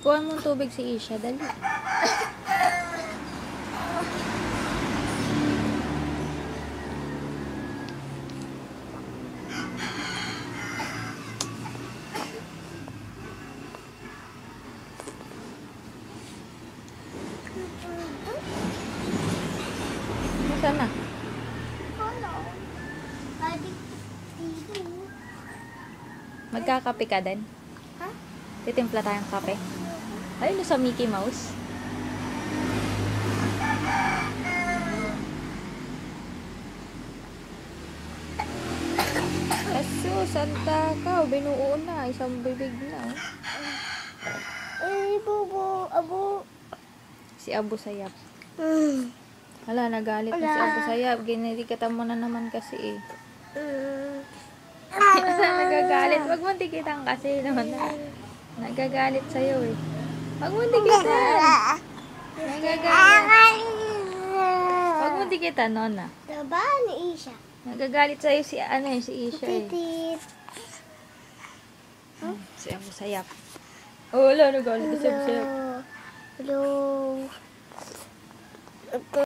Kuha mo tubig si Isha, dali. Nasaan na? Magkakape ka din? Ha? Titimpla tayong kape. Ayun sa Mickey Mouse. Asus, santa ka. Binuo na. Isang bibig na. Ay, bubo, abo. Si Abu Sayap. Hala, nagalit na si Abu Sayap. Ginirikatan mo na naman kasi eh. Nagagalit. Wag mo tikitan kasi naman. Nagagalit sa'yo eh. Wag mo tikitan. Nagagalit. Wag mo tikitan, Nona. Diba ni Isha? Nagagalit sa'yo si si Isha eh. Titit. Si Abu Sayap. Oh, wala. Nagalit si Abu Sayap. Hello. Hello.